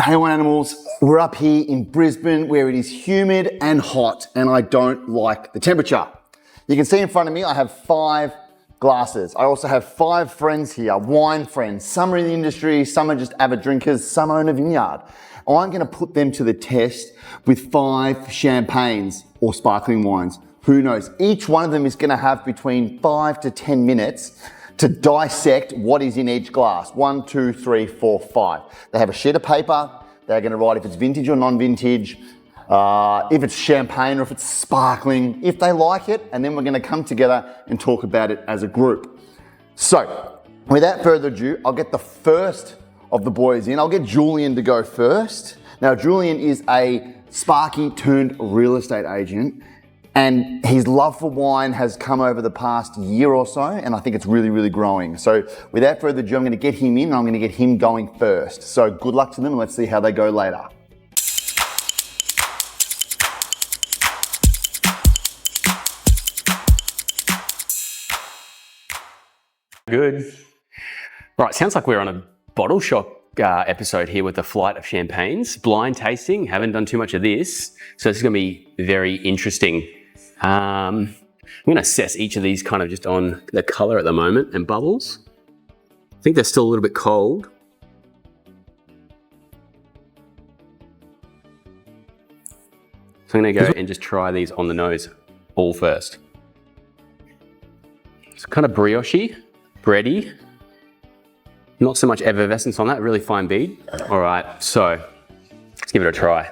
Hey one animals, we're up here in Brisbane where it is humid and hot and I don't like the temperature. You can see in front of me I have 5 glasses. I also have 5 friends here, wine friends. Some are in the industry, some are just avid drinkers, some own a vineyard. I'm going to put them to the test with 5 champagnes or sparkling wines. Who knows? Each one of them is going to have between 5 to 10 minutes to dissect what is in each glass. 1, 2, 3, 4, 5. They have a sheet of paper. They're going to write if it's vintage or non-vintage, if it's champagne or if it's sparkling, if they like it, and then we're going to come together and talk about it as a group. So, without further ado, I'll get the first of the boys in. I'll get Julian to go first. Now, Julian is a Sparky turned real estate agent, and his love for wine has come over the past year or so, and I think it's really, really growing. So without further ado, I'm going to get him in, and I'm going to get him going first. So good luck to them, and let's see how they go later. Good. Right, sounds like we're on a bottle shop episode here with the flight of champagnes. Blind tasting, haven't done too much of this, so this is going to be very interesting. I'm going to assess each of these kind of just on the colour at the moment and bubbles. I think they're still a little bit cold. So I'm going to go and just try these on the nose all first. It's kind of brioche-y, bready. Not so much effervescence on that, really fine bead. All right, so let's give it a try.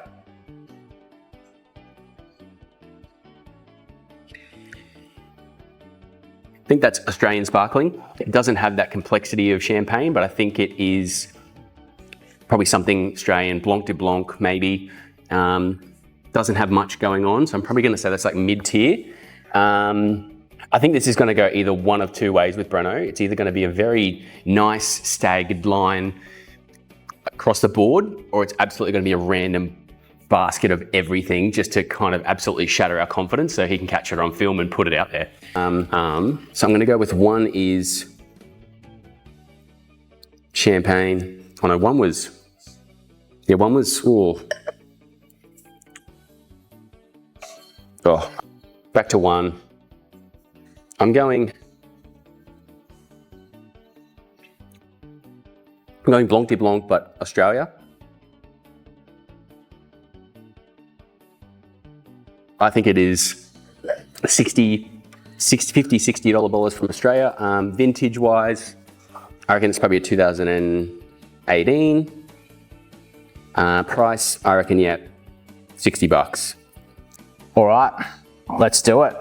I think that's Australian sparkling. It doesn't have that complexity of champagne, but I think it is probably something Australian, Blanc de Blanc maybe. Doesn't have much going on, so I'm probably gonna say that's like mid-tier. I think this is gonna go either one of 2 ways with Breno. It's either gonna be a very nice staggered line across the board, or it's absolutely gonna be a random basket of everything just to kind of absolutely shatter our confidence so he can catch it on film and put it out there. So I'm gonna go with one is champagne. Oh no, one was, ooh. Oh, back to one. I'm going Blanc de Blanc, but Australia. I think it is $50-$60 bottles from Australia. Vintage wise, I reckon it's probably a 2018. Price, I reckon, yeah, $60. All right, let's do it.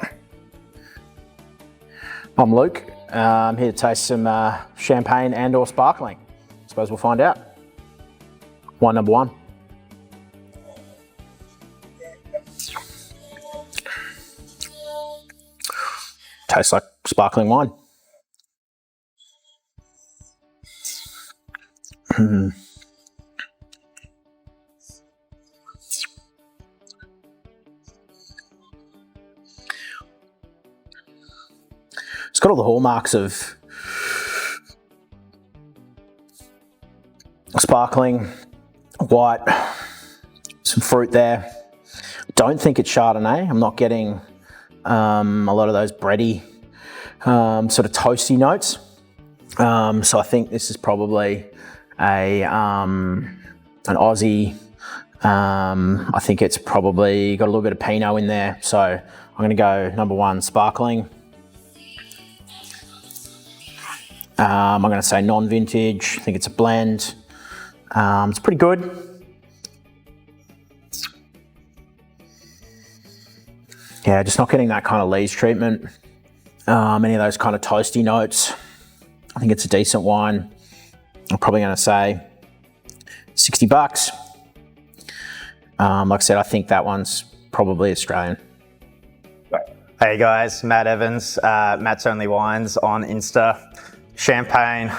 I'm Luke. I'm here to taste some champagne and or sparkling. I suppose we'll find out. Wine number 1. Tastes like sparkling wine. It's got all the hallmarks of sparkling, white, some fruit there. Don't think it's Chardonnay. I'm not getting a lot of those bready, sort of toasty notes. So I think this is probably an Aussie. I think it's probably got a little bit of Pinot in there. So I'm gonna go number 1, sparkling. I'm gonna say non-vintage. I think it's a blend. It's pretty good. Yeah, just not getting that kind of lees treatment. Any of those kind of toasty notes. I think it's a decent wine. I'm probably gonna say $60. Like I said, I think that one's probably Australian. Hey guys, Matt Evans, Matt's Only Wines on Insta. Champagne,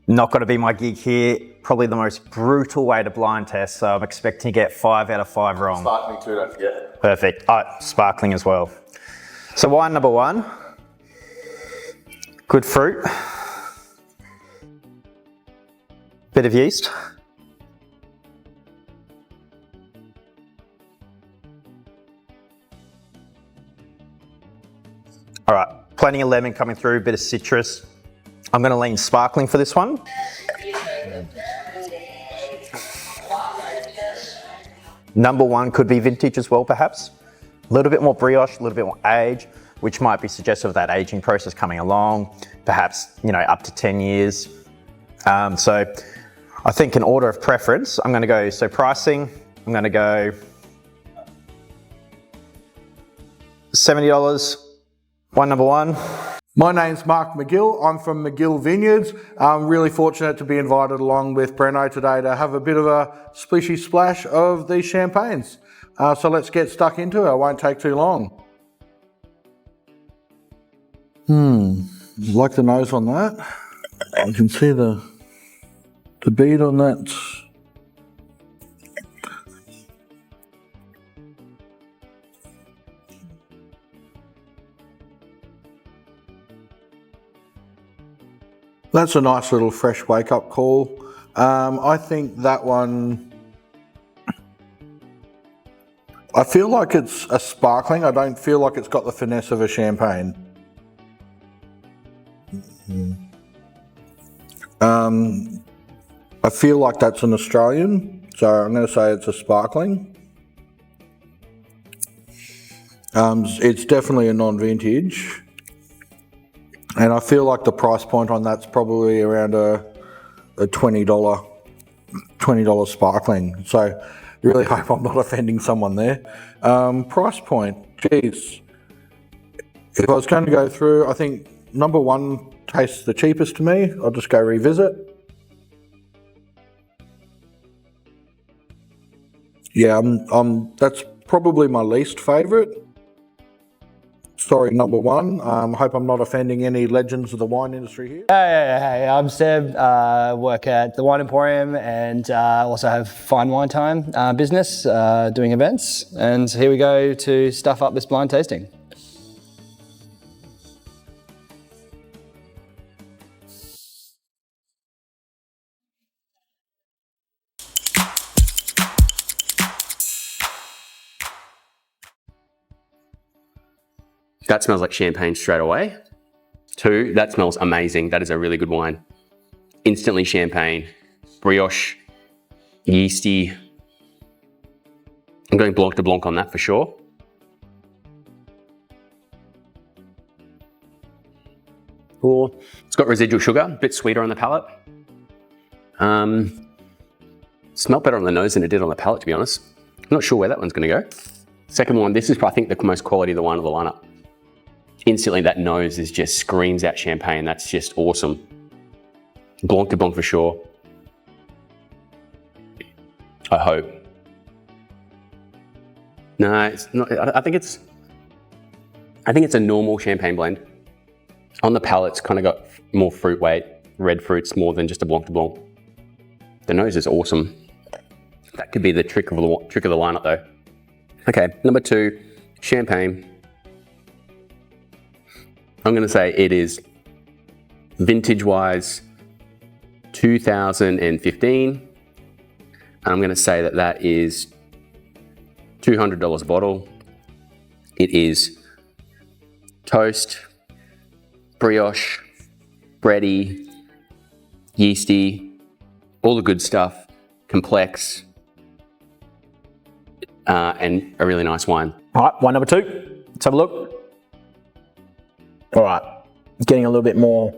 not gonna be my gig here. Probably the most brutal way to blind test, so I'm expecting to get 5 out of 5 wrong. Sparkling too, don't forget. Perfect, sparkling as well. So wine number 1, good fruit, bit of yeast, All right, plenty of lemon coming through, a bit of citrus. I'm gonna lean sparkling for this one. Number one could be vintage as well, perhaps. A little bit more brioche, a little bit more age, which might be suggestive of that aging process coming along, perhaps, you know, up to 10 years. So I think in order of preference, I'm gonna go, so pricing, I'm gonna go $70, number one. My name's Mark McGill. I'm from McGill Vineyards. I'm really fortunate to be invited along with Breno today to have a bit of a splishy splash of these champagnes. So let's get stuck into it. It won't take too long. Like the nose on that. I can see the bead on that. That's a nice little fresh wake-up call. I think that one, I feel like it's a sparkling. I don't feel like it's got the finesse of a champagne. I feel like that's an Australian, so I'm going to say it's a sparkling. It's definitely a non-vintage. And I feel like the price point on that's probably around a $20 sparkling. So really hope I'm not offending someone there. Price point, geez. If I was going to go through, I think number one tastes the cheapest to me. I'll just go revisit. Yeah, that's probably my least favourite. Sorry, number one. Hope I'm not offending any legends of the wine industry here. Hey, I'm Seb, work at the Wine Emporium and also have Fine Wine Time business, doing events. And here we go to stuff up this blind tasting. That smells like champagne straight away. 2, that smells amazing. That is a really good wine. Instantly champagne, brioche, yeasty. I'm going blanc de blanc on that for sure. 4, it's got residual sugar, a bit sweeter on the palate. Smelled better on the nose than it did on the palate, to be honest. I'm not sure where that one's gonna go. Second one, this is, I think, the most quality of the wine of the lineup. Instantly, that nose is just screams out champagne. That's just awesome. Blanc de blanc for sure. I hope. No, it's not. I think it's a normal champagne blend. On the palate, it's kind of got more fruit weight, red fruits more than just a blanc de blanc. The nose is awesome. That could be the trick of the lineup, though. Okay, number 2, champagne. I'm going to say it is vintage-wise 2015. I'm going to say that is $200 a bottle. It is toast, brioche, bready, yeasty, all the good stuff, complex, and a really nice wine. All right, wine number 2. Let's have a look. All right, getting a little bit more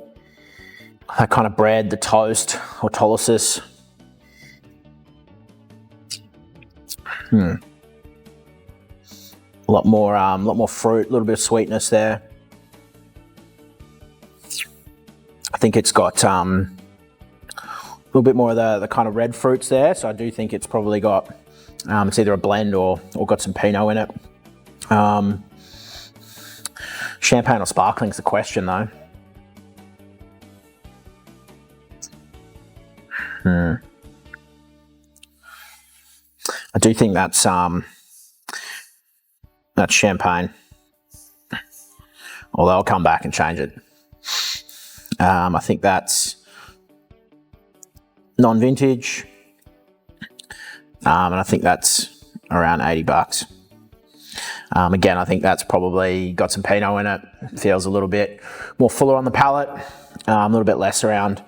that kind of bread, the toast, autolysis. A lot more fruit, a little bit of sweetness there. I think it's got a little bit more of the kind of red fruits there. So I do think it's probably got, it's either a blend or got some Pinot in it. Champagne or sparkling is the question, though. I do think that's champagne. Although I'll come back and change it. I think that's non-vintage, and I think that's around $80. Again, I think that's probably got some Pinot in it. Feels a little bit more fuller on the palate, a little bit less around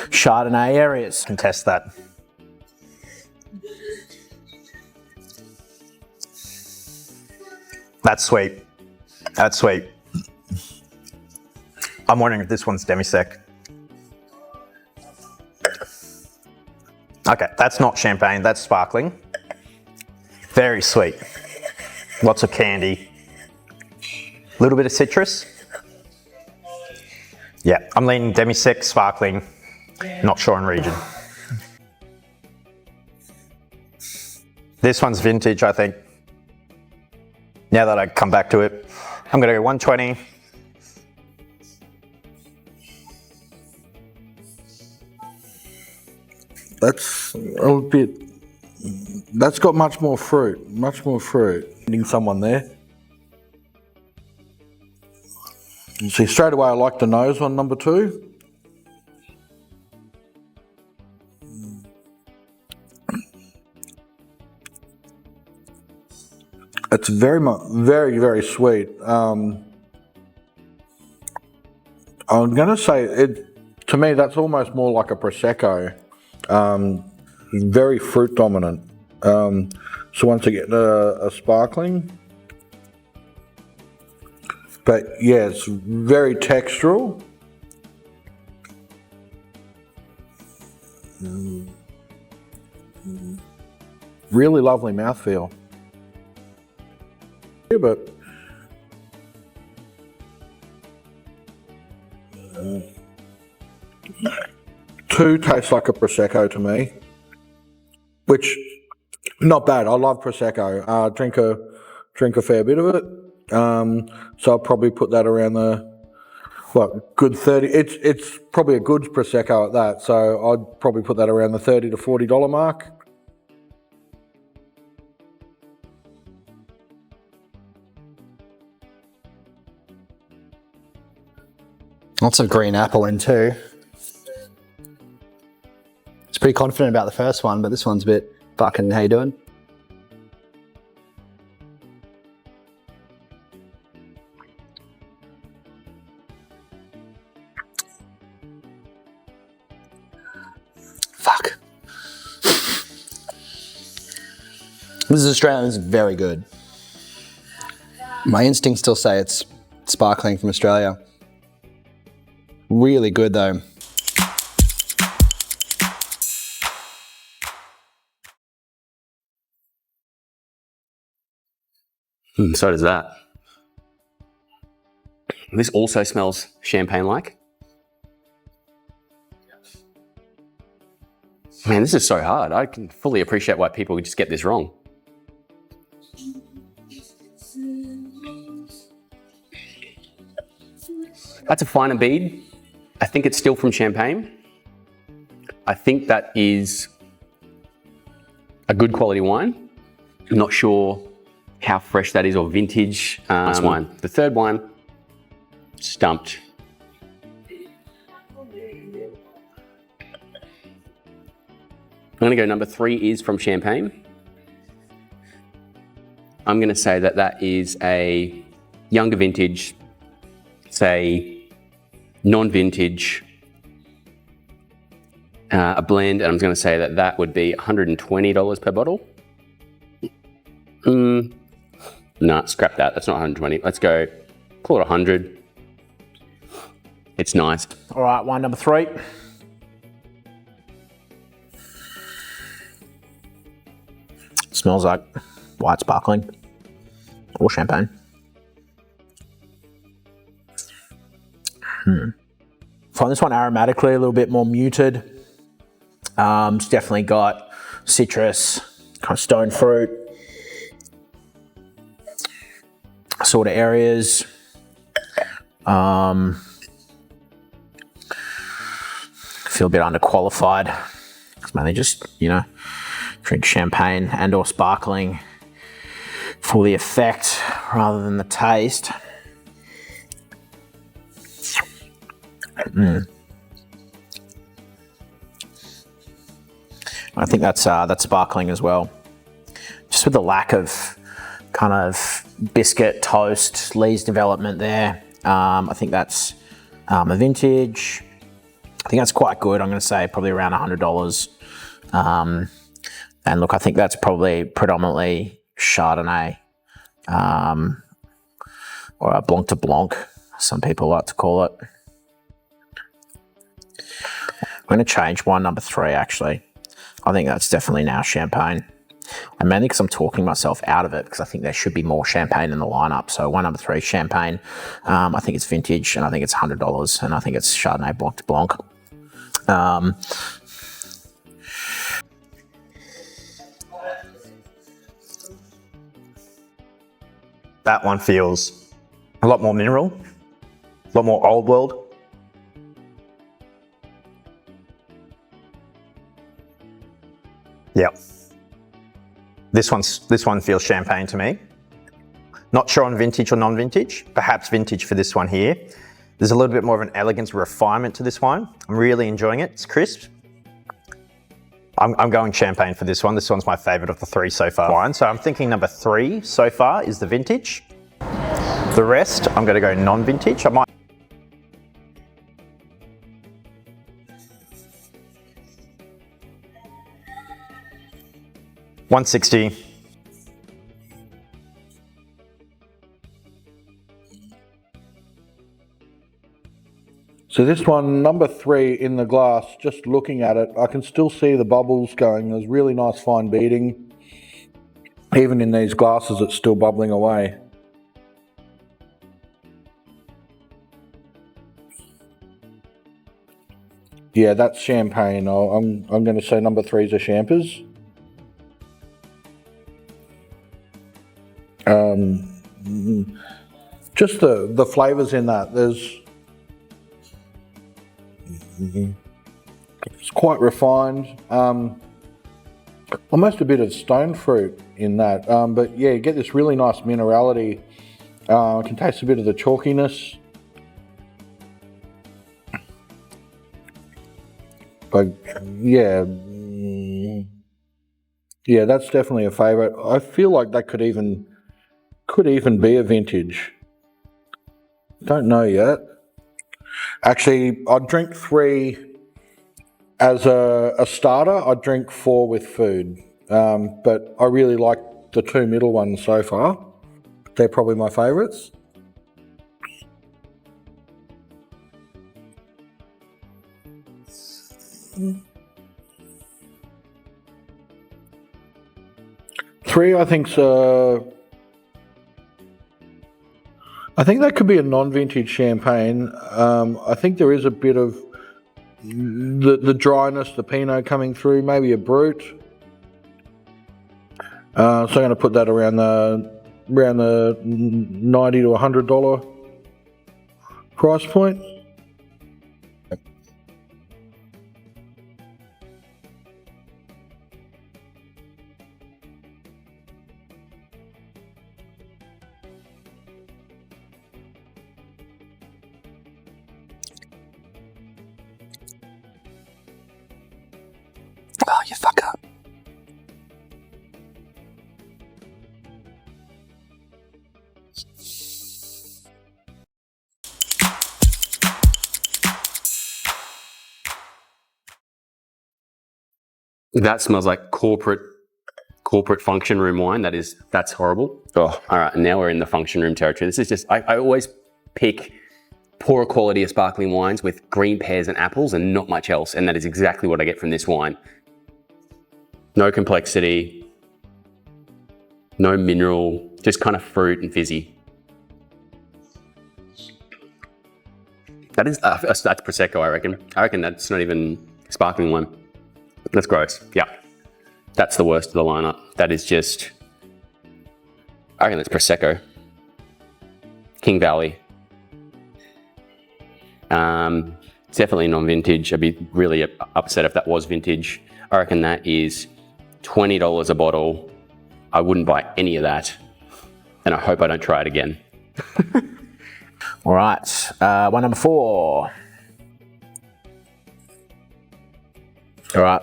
Chardonnay areas. Can test that. That's sweet. That's sweet. I'm wondering if this one's Demi-sec. Okay, that's not champagne, that's sparkling. Very sweet. Lots of candy. A little bit of citrus. Yeah, I'm leaning Demi-sec, sparkling. Not sure on region. This one's vintage, I think. Now that I come back to it, I'm gonna go 120. That's a bit, that's got much more fruit, Finding someone there. See, straight away I like the nose on number 2. It's very sweet. I'm gonna say it, to me that's almost more like a Prosecco. Very fruit dominant. So once again, a sparkling. But yeah, it's very textural. Really lovely mouthfeel. Yeah, but two tastes like a Prosecco to me, which not bad. I love Prosecco. Drink a fair bit of it. So I'll probably put that around the good 30. It's probably a good Prosecco at that. So I'd probably put that around the $30 to $40 mark. Lots of green apple in too. It's pretty confident about the first one, but this one's a bit fucking, how you doing? Fuck. This is Australian, this is very good. My instincts still say it's sparkling from Australia. Really good though. So does that. This also smells champagne-like. Man, this is so hard. I can fully appreciate why people just get this wrong. That's a finer bead. I think it's still from Champagne. I think that is a good quality wine. I'm not sure how fresh that is or vintage. Nice wine. The third wine, stumped. I'm gonna go number 3 is from Champagne. I'm gonna say that that is a younger vintage, say non-vintage, a blend, and I'm going to say that that would be $120 per bottle. No, scrap that. That's not 120. Let's go, call it 100. It's nice. All right, wine number 3. Smells like white sparkling or champagne. Find this one aromatically a little bit more muted. It's definitely got citrus, kind of stone fruit sort of areas. Feel a bit underqualified. It's mainly just, drink champagne and or sparkling for the effect rather than the taste. I think that's sparkling as well. Just with the lack of kind of biscuit toast, Lee's development there. I think that's a vintage. I think that's quite good. I'm going to say probably around $100. And look, I think that's probably predominantly Chardonnay, or a Blanc de Blanc, some people like to call it. I'm going to change wine number 3, actually. I think that's definitely now champagne. And mainly because I'm talking myself out of it, because I think there should be more champagne in the lineup. So wine number 3, champagne. I think it's vintage, and I think it's $100, and I think it's Chardonnay Blanc de Blanc. That one feels a lot more mineral, a lot more old world. Yep. This one feels champagne to me. Not sure on vintage or non-vintage, perhaps vintage for this one here. There's a little bit more of an elegance, refinement to this wine. I'm really enjoying it. It's crisp. I'm going champagne for this one. This one's my favorite of the 3 so far. Wine. So I'm thinking number 3 so far is the vintage. The rest, I'm going to go non-vintage. I might. $160. So this one, number 3 in the glass, just looking at it, I can still see the bubbles going. There's really nice fine beading. Even in these glasses, it's still bubbling away. Yeah, that's champagne. I'm going to say number 3 is a Champers. Just the flavours in that. It's quite refined. Almost a bit of stone fruit in that. But yeah, you get this really nice minerality. I can taste a bit of the chalkiness. But yeah, yeah, that's definitely a favourite. I feel like that could even be a vintage. Don't know yet. Actually, I'd drink 3 as a starter. I'd drink 4 with food. But I really like the 2 middle ones so far. They're probably my favourites. Three, I think that could be a non-vintage champagne. I think there is a bit of the dryness, the Pinot coming through, maybe a Brut. So I'm going to put that around the $90 to $100 price point. Oh, you fucker. That smells like corporate function room wine. That's horrible. Oh, all right. Now we're in the function room territory. This is just, I always pick poorer quality of sparkling wines with green pears and apples and not much else. And that is exactly what I get from this wine. No complexity, no mineral, just kind of fruit and fizzy. That's Prosecco, I reckon. I reckon that's not even sparkling wine. That's gross. Yeah. That's the worst of the lineup. That is just, I reckon that's Prosecco. King Valley. It's definitely non-vintage. I'd be really upset if that was vintage. I reckon that is $20 a bottle. I wouldn't buy any of that. And I hope I don't try it again. All right, wine number 4. All right.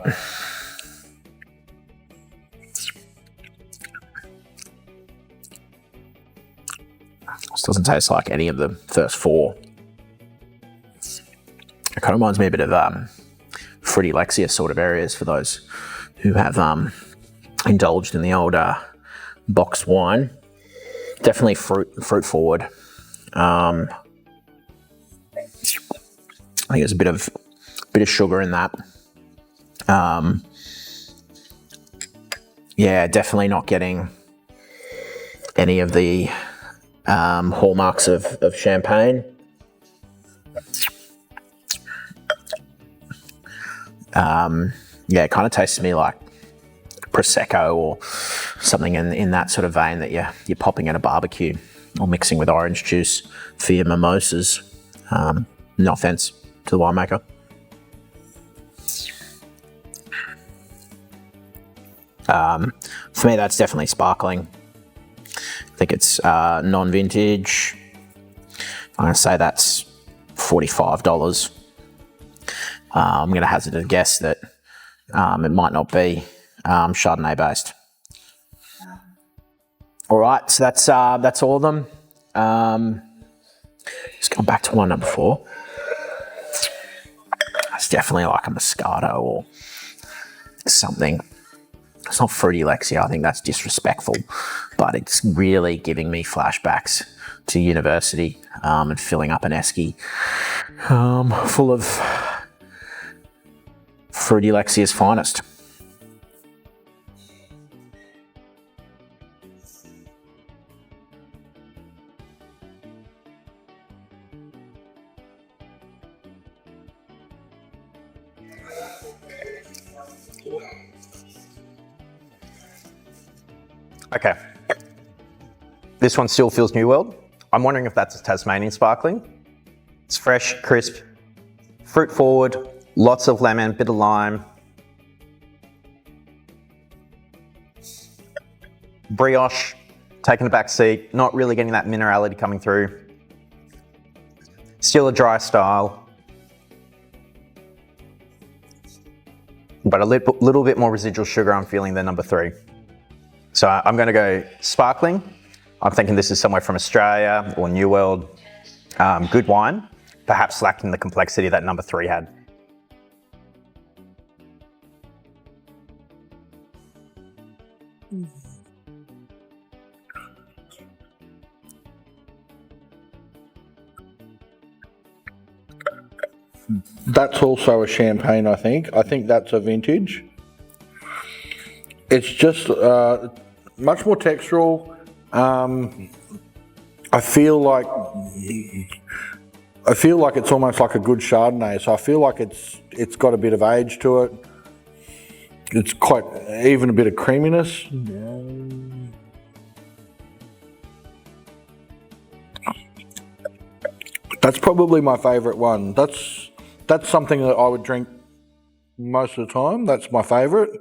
This doesn't taste like any of the first four. It kind of reminds me a bit of fruity Lexia sort of areas for those who have indulged in the old boxed wine. Definitely fruit forward. I think there's a bit of sugar in that. Yeah, definitely not getting any of the hallmarks of champagne. Yeah, it kind of tastes to me like Prosecco or something in that sort of vein that you're popping at a barbecue or mixing with orange juice for your mimosas. No offense to the winemaker. For me, that's definitely sparkling. I think it's non-vintage. I'm going to say that's $45. I'm going to hazard a guess that it might not be Chardonnay based. All right, so that's all of them. Just going back to one number 4. It's definitely like a Moscato or something. It's not fruity Lexia, I think that's disrespectful, but it's really giving me flashbacks to university and filling up an esky full of fruity Lexia's finest. Okay. This one still feels New World. I'm wondering if that's a Tasmanian sparkling. It's fresh, crisp, fruit forward, lots of lemon, bit of lime. Brioche, taking a back seat, not really getting that minerality coming through. Still a dry style. But a little bit more residual sugar I'm feeling than number 3. So I'm going to go sparkling. I'm thinking this is somewhere from Australia or New World. Good wine, perhaps lacking the complexity that number 3 had. That's also a champagne, I think. I think that's a vintage. It's just much more textural. I feel like it's almost like a good Chardonnay. So I feel like it's got a bit of age to it. It's quite even a bit of creaminess. That's probably my favourite one. That's something that I would drink most of the time. That's my favourite.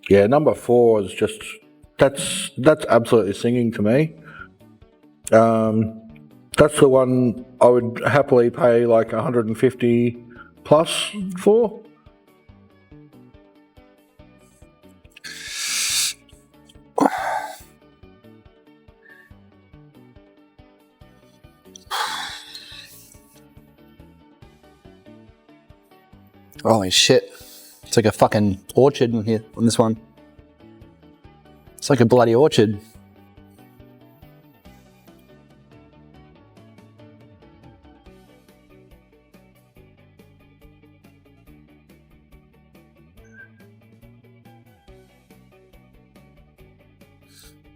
Yeah, number 4 is just that's absolutely singing to me. That's the one I would happily pay like 150 plus for. Holy shit. It's like a fucking orchard in here on this one. It's like a bloody orchard.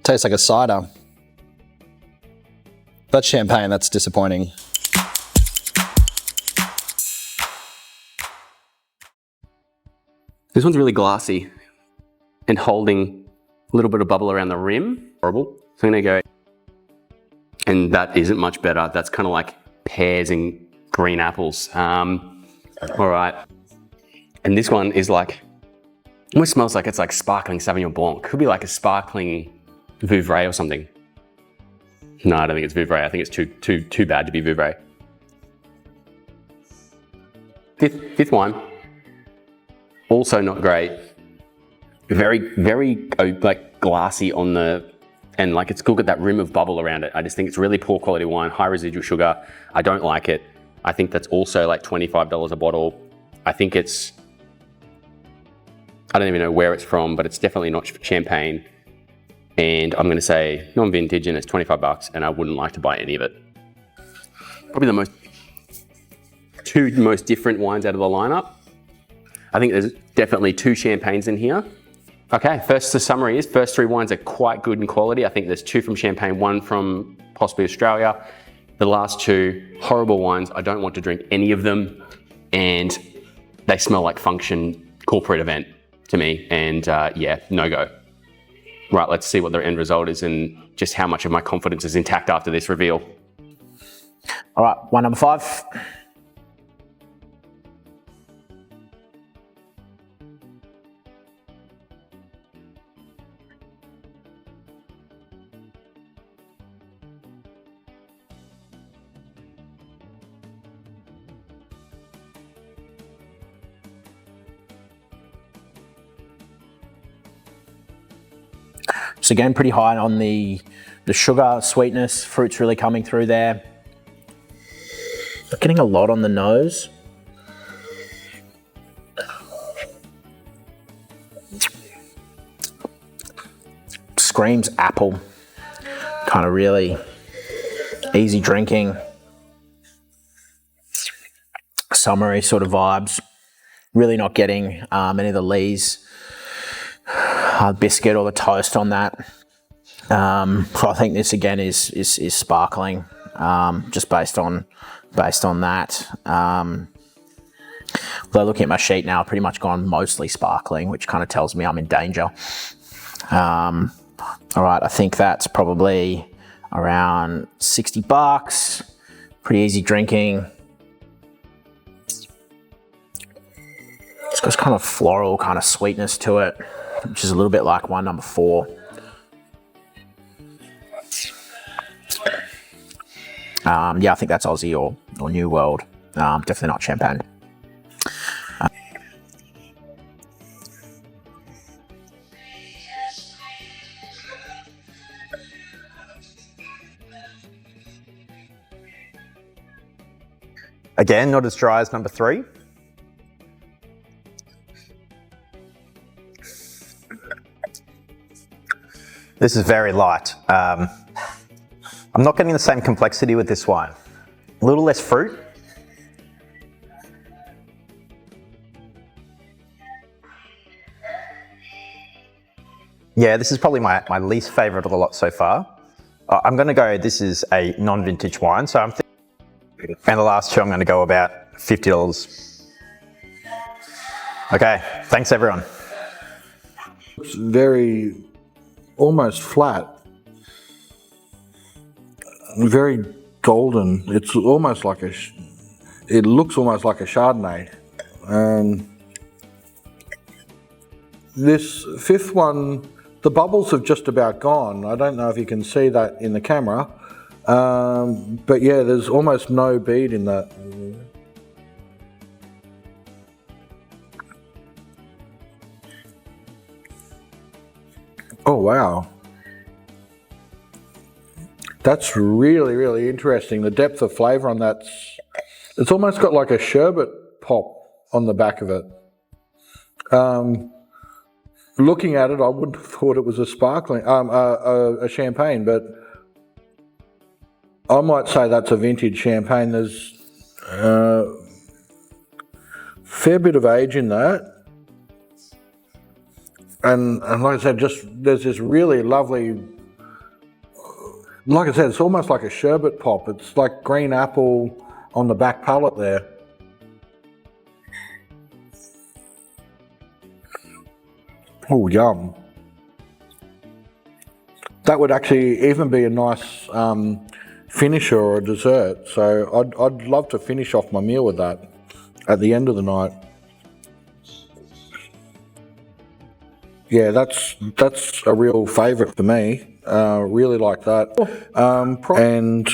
Tastes like a cider. That's champagne, that's disappointing. This one's really glassy and holding a little bit of bubble around the rim. Horrible. So I'm gonna go, and that isn't much better. That's kind of like pears and green apples. All right. And this one is like, almost smells like it's like sparkling Sauvignon Blanc. Could be like a sparkling Vouvray or something. No, I don't think it's Vouvray. I think it's too bad to be Vouvray. Fifth wine, also not great. Very like glassy on the, and like it's still got that rim of bubble around it. I just think it's really poor quality wine, high residual sugar. I don't like it. I think that's also like $25 a bottle. I think it's, I don't even know where it's from, but it's definitely not champagne. And I'm gonna say non-vintage and it's 25 bucks and I wouldn't like to buy any of it. Probably the two most different wines out of the lineup. I think there's definitely 2 champagnes in here. Okay, the summary is, first 3 wines are quite good in quality. I think there's 2 from Champagne, 1 from possibly Australia. The last 2, horrible wines. I don't want to drink any of them. And they smell like function corporate event to me. And yeah, no go. Right, let's see what the end result is and just how much of my confidence is intact after this reveal. All right, wine number 5. So again, pretty high on the sugar, sweetness, fruit's really coming through there. Getting a lot on the nose. Screams apple. Kind of really easy drinking. Summery sort of vibes. Really not getting any of the Lee's biscuit or the toast on that. So I think this again is sparkling, just based on that. Although looking at my sheet now, I've pretty much gone mostly sparkling, which kind of tells me I'm in danger. All right, I think that's probably around 60 bucks. Pretty easy drinking. It's got kind of floral kind of sweetness to it, which is a little bit like wine number 4. Yeah, I think that's Aussie or New World. Definitely not champagne. Again, not as dry as number 3. This is very light. I'm not getting the same complexity with this wine. A little less fruit. Yeah, this is probably my least favorite of the lot so far. I'm gonna go, this is a non-vintage wine, so I'm thinking, and the last 2 I'm gonna go about $50. Okay, thanks everyone. It's very, almost flat. Very golden. It's almost like it looks almost like a Chardonnay. This 5th one, the bubbles have just about gone. I don't know if you can see that in the camera, but yeah, there's almost no bead in that. Oh wow. That's really, really interesting. The depth of flavour on that, it's almost got like a sherbet pop on the back of it. Looking at it, I wouldn't have thought it was a sparkling, a champagne, but I might say that's a vintage champagne. There's a fair bit of age in that. And like I said, there's this really lovely, like I said, it's almost like a sherbet pop. It's like green apple on the back palate there. Oh, yum. That would actually even be a nice finisher or a dessert. So I'd love to finish off my meal with that at the end of the night. Yeah, that's a real favourite for me. Really like that. And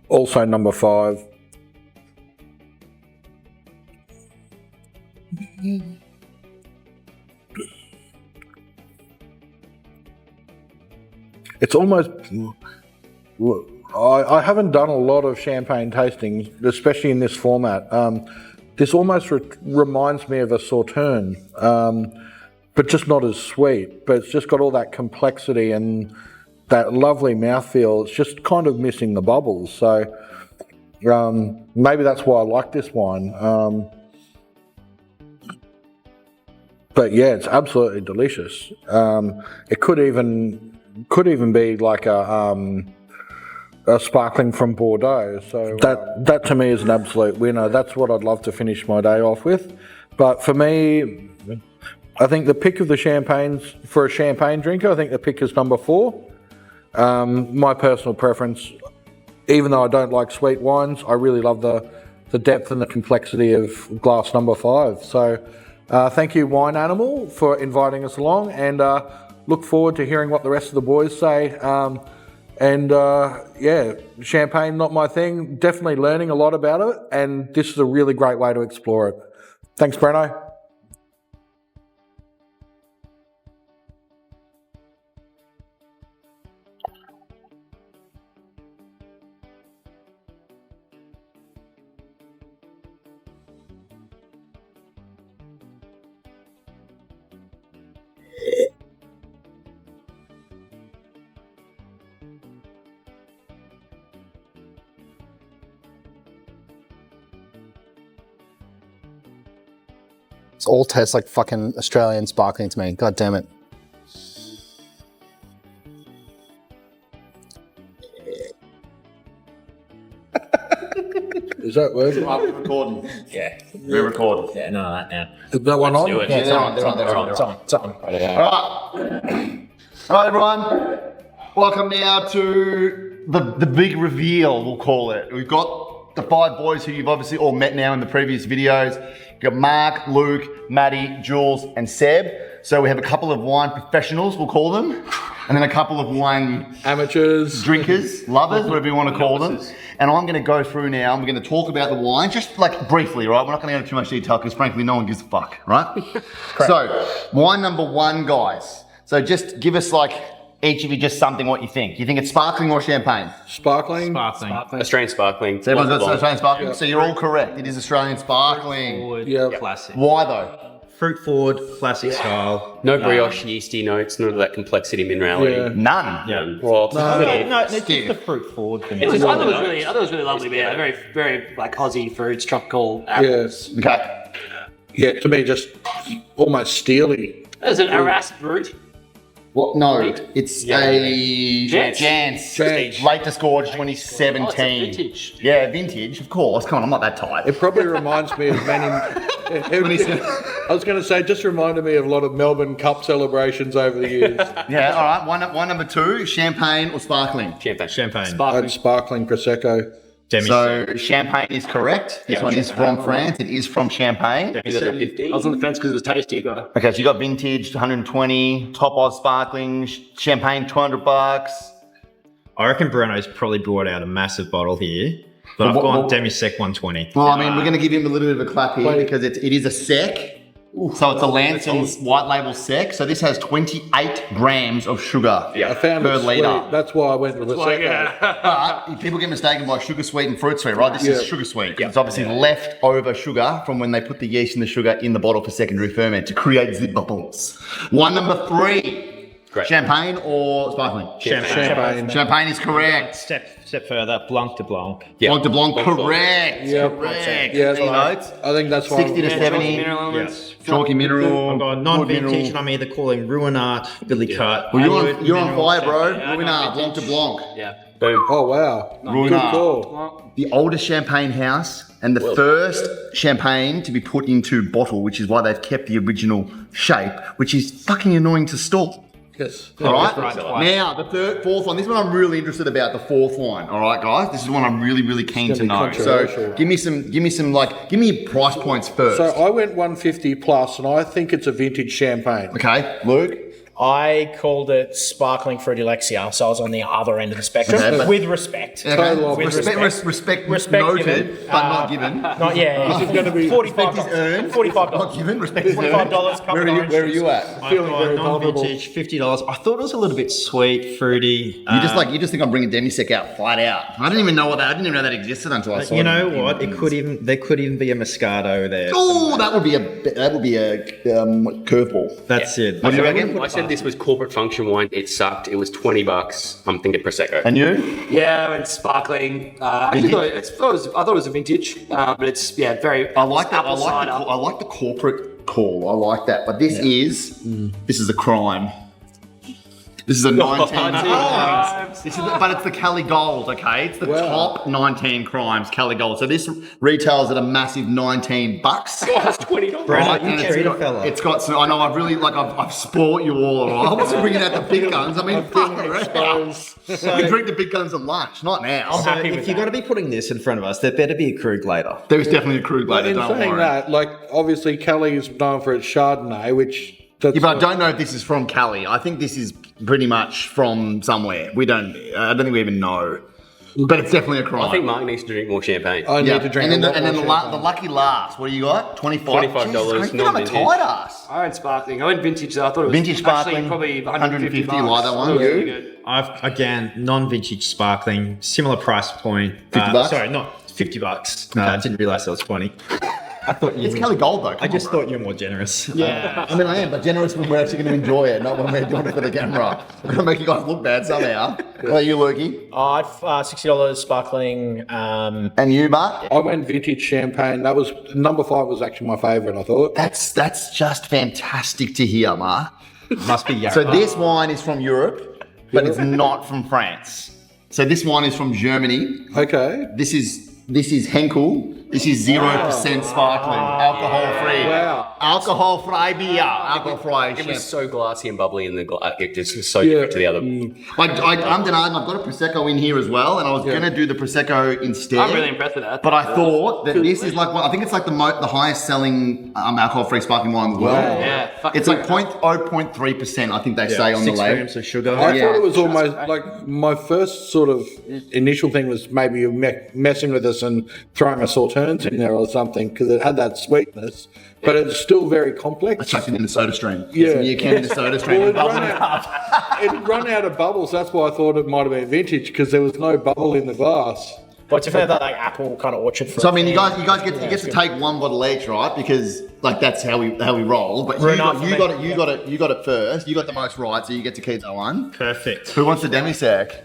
also number 5. It's almost. I haven't done a lot of champagne tastings, especially in this format. This almost reminds me of a Sauterne, but just not as sweet. But it's just got all that complexity and that lovely mouthfeel. It's just kind of missing the bubbles. So maybe that's why I like this wine. But yeah, it's absolutely delicious. It could even be like a sparkling from Bordeaux. So that to me is an absolute winner. That's what I'd love to finish my day off with. But for me, I think the pick of the champagnes for a champagne drinker, I think the pick is number 4. My personal preference, even though I don't like sweet wines, I really love the depth and the complexity of glass number 5. So thank you, Wine Animal, for inviting us along, and look forward to hearing what the rest of the boys say. Yeah, champagne, not my thing. Definitely learning a lot about it, and this is a really great way to explore it. Thanks, Breno. It all tastes like fucking Australian sparkling to me. God damn it. Is that working? We're recording. Yeah. We're recording. Yeah, none of that now. Is that one on? Do it. Yeah, it's on, it's on. All right, everyone. Welcome now to the big reveal, we'll call it. We've got the 5 boys who you've obviously all met now in the previous videos. We've got Mark, Luke, Maddie, Jules, and Seb. So we have a couple of wine professionals, we'll call them, and then a couple of wine Amateurs. drinkers, lovers, whatever you want to call them. And I'm going to go through now, and we're going to talk about the wine, just like briefly, right? We're not going to go into too much detail because frankly, no one gives a fuck, right? So, wine number 1, guys. So just give us like, each of you just something what you think. You think it's sparkling or champagne? Sparkling. Australian sparkling. So everyone's got Australian sparkling? Yeah. So you're all correct. It is Australian sparkling. Forward, Yeah. classic. Why though? Fruit forward, classic style. No brioche yeasty notes, none of that complexity, minerality. Yeah. None. Yeah. Well, No, it's just the fruit forward for me. I thought it was really lovely. But yeah, very, very like Aussie fruits, tropical apples. Yes. Okay. Yeah, to me, just almost steely. Is it Arras fruit? What? No, it's a Jans. Jans. Late Disgorge 2017. Oh, it's a vintage. Yeah, vintage, of course. Come on, I'm not that tight. It probably reminds me of many. I was going to say, just reminded me of a lot of Melbourne Cup celebrations over the years. Yeah, all right. Wine number 2, champagne or sparkling? Champagne. And sparkling Prosecco. Demi-sec. So champagne is correct. This one is from France. It is from Champagne. I was on the fence because it was tasty. Okay, so you got vintage 120, top Oz sparkling, champagne $200. I reckon Breno's probably brought out a massive bottle here, but I've gone Demi-sec 120. Well, I mean, we're going to give him a little bit of a clap here because it is a sec. So it's a Lansing's white label sec. So this has 28 grams of sugar I found per it sweet. litre. That's why I went with Prosecco. But people get mistaken by sugar sweet and fruit sweet, right? This is sugar sweet. It's obviously leftover sugar from when they put the yeast and the sugar in the bottle for secondary ferment to create the bubbles. Wine number 3. Great. Champagne or sparkling? Champagne. Champagne is correct. Step further, Blanc de Blanc. Blanc de Blanc, correct. Yeah. Correct. Yeah, Any notes? I think that's why. 60 to 70. Mineral elements. Chalky mineral. I've got non-vintage, and I'm either calling Ruinart, Billy Cut. Well, you're on fire, bro. Ruinart, Blanc de Blanc. Yeah. Boom. Oh, wow. Good Ruinart. call. The oldest champagne house and the first champagne to be put into bottle, which is why they've kept the original shape, which is fucking annoying to store. Yes. All right. Now the fourth one. This one I'm really interested about. The fourth one. All right, guys. This is one I'm really keen to know. So give me price points first. So I went 150 plus, and I think it's a vintage champagne. Okay, Luke. I called it sparkling fruity Alexia, so I was on the other end of the spectrum. Okay, but- with respect. Respect Respect noted, given, but not given. Not yeah. This is going to be $45. $45. Not given. Respect is earned. $45. Where are you at? I've got non-vintage, $50. I thought it was a little bit sweet, fruity. You just think I'm bringing Demi-sec out flat out. I didn't even know that. I didn't even know that existed until I saw it. You know what? There could even be a Moscato there. Oh, that would be a curveball. That's it. What do you reckon? I said this was corporate function wine. It sucked. It was $20. I'm thinking Prosecco. And you? Yeah, it's sparkling. I thought it was a vintage, but it's very. I like that. apple cider. I like the corporate call. I like that. But this is a crime. This is a 19. But it's the Cali Gold, okay? It's the top 19 crimes, Cali Gold. So this retails at a massive $19. That's $20. Brad, And you treat a fella. it's got some. I know. I've sport you all. I wasn't bringing out the big guns. I mean, fucking around. We drink the big guns at lunch, not now. So if you're going to be putting this in front of us, there better be a Krug later. There is definitely a Krug But later. in Don't saying worry. that, like obviously Cali is known for its Chardonnay, which that's Yeah, but I don't know if this is from Cali. I think this is pretty much from somewhere. I don't think we even know. But it's definitely a crime. I think Mark needs to drink more champagne. I need to drink. And then, a lot the more lucky last. What do you got? $25. $25 Jesus, I'm a non-vintage. tight ass. I went sparkling. I went vintage. So I thought it was Vintage sparkling, actually probably 150. $150. Like that one. It was You? really good. I've again non-vintage sparkling, similar price point. $50? Sorry, not $50. No, I didn't realize that was 20. I thought you. It's Cali Gold though. I just thought you were more generous. Yeah. I mean, I am, but generous when we're actually going to enjoy it, not when we're doing it for the camera. We're going to make you guys look bad somehow. What about you, Lukey? I've $60 sparkling. And you, Mark? I went vintage champagne. That was number 5 was actually my favourite. I thought. That's just fantastic to hear, Mark. Must be Yarra. So this wine is from Europe, but it's not from France. So this wine is from Germany. Okay. This is Henkel. This is 0% sparkling, alcohol-free. Wow. Alcohol-free beer. Alcohol-free. It was so glassy and bubbly in the glass. It just was so different to the other. I'm denying. I've got a Prosecco in here as well, and I was going to do the Prosecco instead. I'm really impressed with that. But I thought that this is like, I think it's like the highest selling alcohol-free sparkling wine in the world. Yeah, fuck It's like 0.3%, I think they say on the 6 label. grams of sugar. I Yeah. thought it was almost like my first sort of initial thing was maybe you're messing with us and throwing a Sauternes in there or something because it had that sweetness, but it's still very complex. Chucked it in the soda stream. Yeah. You can in the soda stream. Well, and bubbled it up. It'd run out of bubbles. That's why I thought it might have been vintage because there was no bubble in the glass. What's your favourite like apple kind of orchard fruit? So I mean, you guys get to take one bottle each, right? Because like that's how we roll. But you got it first. You got the most right, so you get to keep that one. Perfect. Who wants the Demi-sec?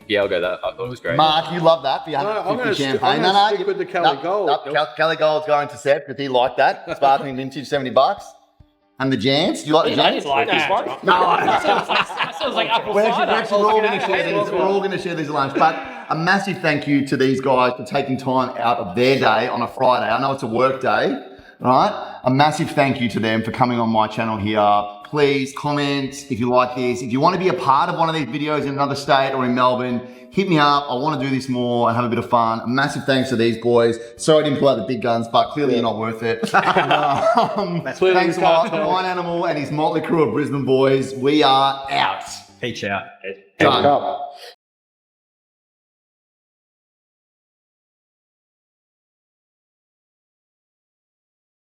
Yeah, I'll go that. I thought it was great. Mark, you love that. The I'm 150 gonna champagne. stick with the Cali Gold. Cali Gold's going to Seth because he liked that. Sparkling vintage, $70. And the Jans, do you like the I Jans? didn't like this one. No, That sounds like apple we're cider. actually all going to share these. We're all going to share these lunch. But a massive thank you to these guys for taking time out of their day on a Friday. I know it's a work day, right? A massive thank you to them for coming on my channel here. Please comment if you like this. If you want to be a part of one of these videos in another state or in Melbourne, hit me up. I want to do this more and have a bit of fun. A massive thanks to these boys. Sorry I didn't pull out the big guns, but clearly you're not worth it. Thanks a lot to Wine Animal and his motley crew of Brisbane boys. We are out. Peach out. Done.